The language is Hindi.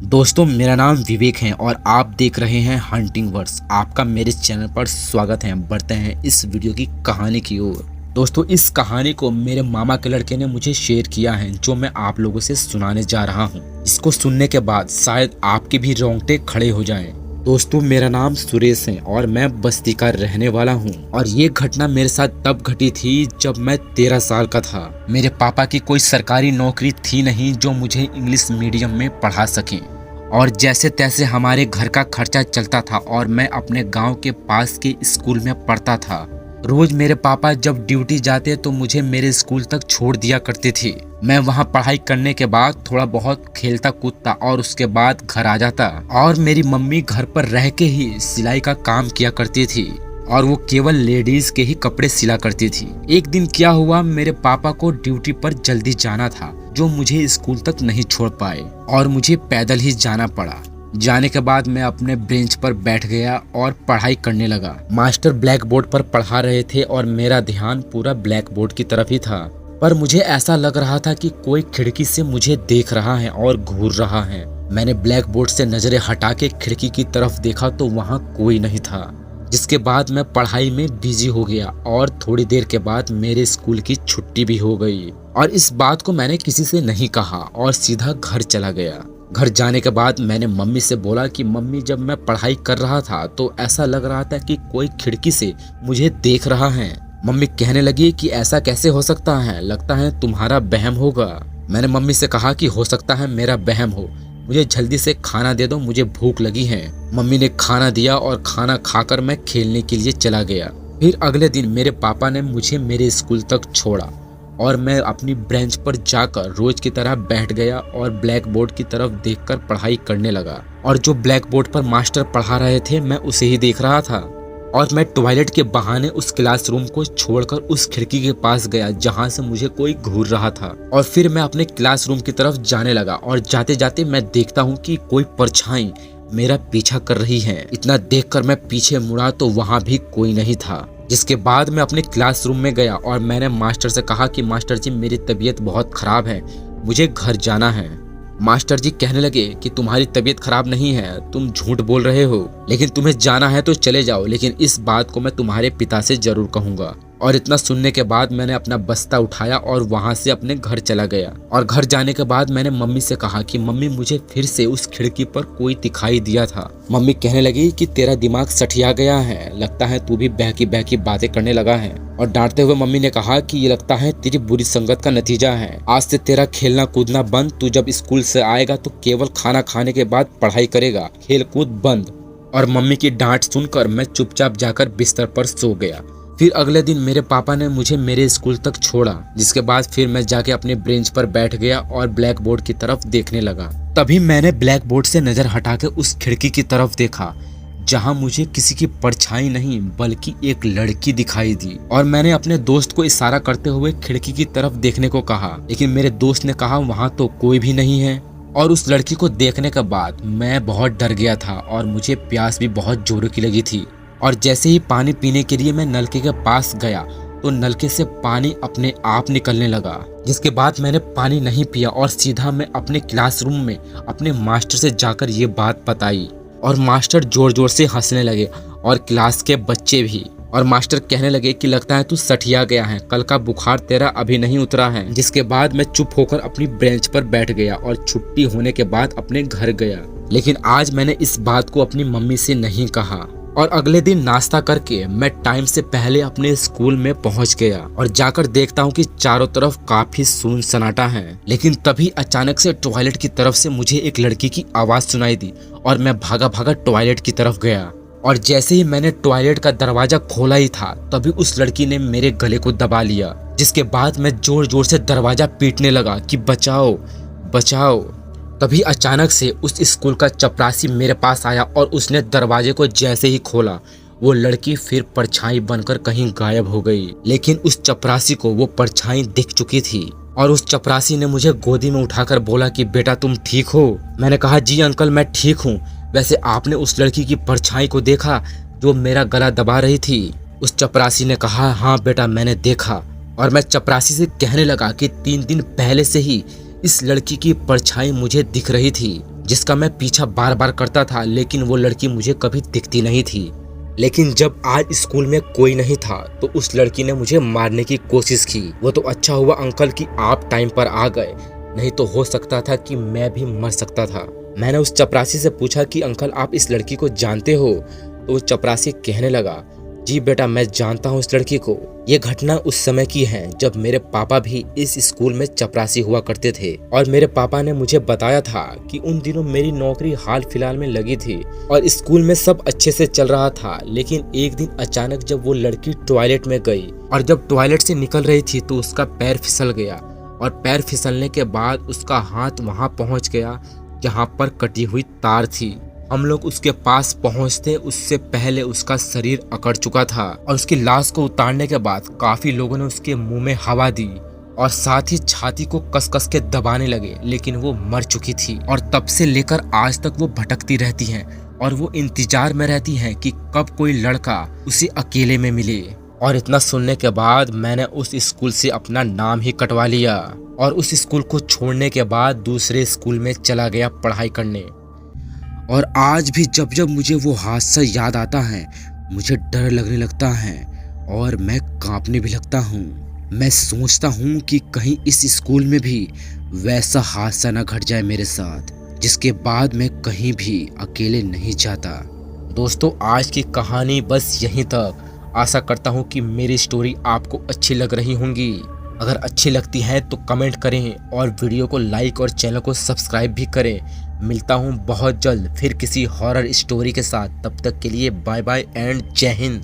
दोस्तों, मेरा नाम विवेक है और आप देख रहे हैं हंटिंग वर्ड्स। आपका मेरे चैनल पर स्वागत है। बढ़ते हैं इस वीडियो की कहानी की ओर। दोस्तों, इस कहानी को मेरे मामा के लड़के ने मुझे शेयर किया है, जो मैं आप लोगों से सुनाने जा रहा हूँ। इसको सुनने के बाद शायद आपके भी रोंगटे खड़े हो जाएं। दोस्तों, मेरा नाम सुरेश है और मैं बस्ती का रहने वाला हूँ। और ये घटना मेरे साथ तब घटी थी जब मैं 13 साल का था। मेरे पापा की कोई सरकारी नौकरी थी नहीं जो मुझे इंग्लिश मीडियम में पढ़ा सके, और जैसे तैसे हमारे घर का खर्चा चलता था और मैं अपने गांव के पास के स्कूल में पढ़ता था। रोज मेरे पापा जब ड्यूटी जाते तो मुझे मेरे स्कूल तक छोड़ दिया करते थे। मैं वहां पढ़ाई करने के बाद थोड़ा बहुत खेलता कूदता और उसके बाद घर आ जाता। और मेरी मम्मी घर पर रह के ही सिलाई का काम किया करती थी, और वो केवल लेडीज के ही कपड़े सिला करती थी। एक दिन क्या हुआ, मेरे पापा को ड्यूटी पर जल्दी जाना था, जो मुझे स्कूल तक नहीं छोड़ पाए और मुझे पैदल ही जाना पड़ा। जाने के बाद मैं अपने बेंच पर बैठ गया और पढ़ाई करने लगा। मास्टर ब्लैक बोर्ड पर पढ़ा रहे थे और मेरा ध्यान पूरा ब्लैक बोर्ड की तरफ ही था। पर मुझे ऐसा लग रहा था कि कोई खिड़की से मुझे देख रहा है और घूर रहा है। मैंने ब्लैक बोर्ड से नजरें हटा के खिड़की की तरफ देखा तो वहाँ कोई नहीं था। जिसके बाद मैं पढ़ाई में बिजी हो गया और थोड़ी देर के बाद मेरे स्कूल की छुट्टी भी हो गई। और इस बात को मैंने किसी से नहीं कहा और सीधा घर चला गया। घर जाने के बाद मैंने मम्मी से बोला कि मम्मी, जब मैं पढ़ाई कर रहा था तो ऐसा लग रहा था कि कोई खिड़की से मुझे देख रहा है। मम्मी कहने लगी कि ऐसा कैसे हो सकता है, लगता है तुम्हारा वहम होगा। मैंने मम्मी से कहा कि हो सकता है मेरा वहम हो, मुझे जल्दी से खाना दे दो, मुझे भूख लगी है। मम्मी ने खाना दिया और खाना खाकर मैं खेलने के लिए चला गया। फिर अगले दिन मेरे पापा ने मुझे मेरे स्कूल तक छोड़ा और मैं अपनी बेंच पर जाकर रोज की तरह बैठ गया और ब्लैक बोर्ड की तरफ देखकर पढ़ाई करने लगा। और जो ब्लैक बोर्ड पर मास्टर पढ़ा रहे थे मैं उसे ही देख रहा था। और मैं टॉयलेट के बहाने उस क्लासरूम को छोड़कर उस खिड़की के पास गया जहां से मुझे कोई घूर रहा था। और फिर मैं अपने क्लासरूम की तरफ जाने लगा और जाते जाते मैं देखता हूँ कि कोई परछाई मेरा पीछा कर रही है। इतना देखकर मैं पीछे मुड़ा तो वहाँ भी कोई नहीं था। जिसके बाद मैं अपने क्लासरूम में गया और मैंने मास्टर से कहा कि मास्टर जी, मेरी तबीयत बहुत खराब है, मुझे घर जाना है। मास्टर जी कहने लगे कि तुम्हारी तबीयत खराब नहीं है, तुम झूठ बोल रहे हो, लेकिन तुम्हें जाना है तो चले जाओ, लेकिन इस बात को मैं तुम्हारे पिता से जरूर कहूँगा। और इतना सुनने के बाद मैंने अपना बस्ता उठाया और वहां से अपने घर चला गया। और घर जाने के बाद मैंने मम्मी से कहा कि मम्मी, मुझे फिर से उस खिड़की पर कोई दिखाई दिया था। मम्मी कहने लगी कि तेरा दिमाग सठिया गया है, लगता है तू भी बहकी बहकी बातें करने लगा है। और डांटते हुए मम्मी ने कहा कि ये लगता है तेरी बुरी संगत का नतीजा है। आज से तेरा खेलना कूदना बंद, तू जब स्कूल से आएगा तो केवल खाना खाने के बाद पढ़ाई करेगा, खेल कूद बंद। और मम्मी की डांट सुनकर मैं चुपचाप जाकर बिस्तर पर सो गया। फिर अगले दिन मेरे पापा ने मुझे मेरे स्कूल तक छोड़ा, जिसके बाद फिर मैं जाके अपने बेंच पर बैठ गया और ब्लैक बोर्ड की तरफ देखने लगा। तभी मैंने ब्लैक बोर्ड से नजर हटा के उस खिड़की की तरफ देखा जहां मुझे किसी की परछाई नहीं बल्कि एक लड़की दिखाई दी। और मैंने अपने दोस्त को इशारा करते हुए खिड़की की तरफ देखने को कहा, लेकिन मेरे दोस्त ने कहा वहां तो कोई भी नहीं है। और उस लड़की को देखने के बाद मैं बहुत डर गया था और मुझे प्यास भी बहुत जोरों की लगी थी। और जैसे ही पानी पीने के लिए मैं नलके के पास गया तो नलके से पानी अपने आप निकलने लगा। जिसके बाद मैंने पानी नहीं पिया और सीधा मैं अपने क्लासरूम में अपने मास्टर से जाकर ये बात बताई। और मास्टर जोर जोर से हंसने लगे और क्लास के बच्चे भी। और मास्टर कहने लगे कि लगता है तू सठिया गया है, कल का बुखार तेरा अभी नहीं उतरा है। जिसके बाद मैं चुप होकर अपनी बेंच पर बैठ गया और छुट्टी होने के बाद अपने घर गया। लेकिन आज मैंने इस बात को अपनी मम्मी से नहीं कहा। और अगले दिन नाश्ता करके मैं टाइम से पहले अपने स्कूल में पहुंच गया और जाकर देखता हूं कि चारों तरफ काफी सुन सन्नाटा है। लेकिन तभी अचानक से टॉयलेट की तरफ से मुझे एक लड़की की आवाज सुनाई दी और मैं भागा भागा टॉयलेट की तरफ गया। और जैसे ही मैंने टॉयलेट का दरवाजा खोला ही था तभी उस लड़की ने मेरे गले को दबा लिया। जिसके बाद मैं जोर जोर से दरवाजा पीटने लगा कि बचाओ बचाओ। तभी अचानक से उस स्कूल का चपरासी मेरे पास आया और उसने दरवाजे को जैसे ही खोला वो लड़की फिर परछाई बनकर कहीं गायब हो गई। लेकिन उस चपरासी को वो परछाई दिख चुकी थी और उस चपरासी ने मुझे गोदी में उठाकर बोला कि बेटा तुम ठीक हो। मैंने कहा जी अंकल, मैं ठीक हूँ। वैसे आपने उस लड़की की परछाई को देखा जो मेरा गला दबा रही थी? उस चपरासी ने कहा हाँ बेटा, मैंने देखा। और मैं चपरासी से कहने लगा कि 3 दिन पहले से ही इस लड़की की परछाई मुझे दिख रही थी। जिसका मैं पीछा बार बार करता था, लेकिन वो लड़की मुझे कभी दिखती नहीं थी। लेकिन जब आज स्कूल में कोई नहीं था तो उस लड़की ने मुझे मारने की कोशिश की। वो तो अच्छा हुआ अंकल कि आप टाइम पर आ गए, नहीं तो हो सकता था कि मैं भी मर सकता था। मैंने उस चपरासी से पूछा कि अंकल आप इस लड़की को जानते हो? तो वो चपरासी कहने लगा, जी बेटा मैं जानता हूँ इस लड़की को। ये घटना उस समय की है जब मेरे पापा भी इस स्कूल में चपरासी हुआ करते थे और मेरे पापा ने मुझे बताया था कि उन दिनों मेरी नौकरी हाल फिलहाल में लगी थी और स्कूल में सब अच्छे से चल रहा था। लेकिन एक दिन अचानक जब वो लड़की टॉयलेट में गई और जब टॉयलेट से निकल रही थी तो उसका पैर फिसल गया और पैर फिसलने के बाद उसका हाथ वहां पहुंच गया जहां पर कटी हुई तार थी। हम लोग उसके पास पहुंचते उससे पहले उसका शरीर अकड़ चुका था और उसकी लाश को उतारने के बाद काफी लोगों ने उसके मुंह में हवा दी और साथ ही छाती को कस कस के दबाने लगे, लेकिन वो मर चुकी थी और तब से लेकर आज तक वो भटकती रहती हैं और वो इंतजार में रहती हैं कि कब कोई लड़का उसे अकेले में मिले। और इतना सुनने के बाद मैंने उस स्कूल से अपना नाम ही कटवा लिया और उस स्कूल को छोड़ने के बाद दूसरे स्कूल में चला गया पढ़ाई करने। और आज भी जब जब मुझे वो हादसा याद आता है मुझे डर लगने लगता है और मैं कांपने भी लगता हूँ। मैं सोचता हूँ कि कहीं इस स्कूल में भी वैसा हादसा न घट जाए मेरे साथ, जिसके बाद मैं कहीं भी अकेले नहीं जाता। दोस्तों आज की कहानी बस यहीं तक। आशा करता हूँ कि मेरी स्टोरी आपको अच्छी लग रही होंगी। अगर अच्छी लगती है तो कमेंट करें और वीडियो को लाइक और चैनल को सब्सक्राइब भी करें। मिलता हूँ बहुत जल्द फिर किसी हॉरर स्टोरी के साथ। तब तक के लिए बाय बाय एंड जय हिंद।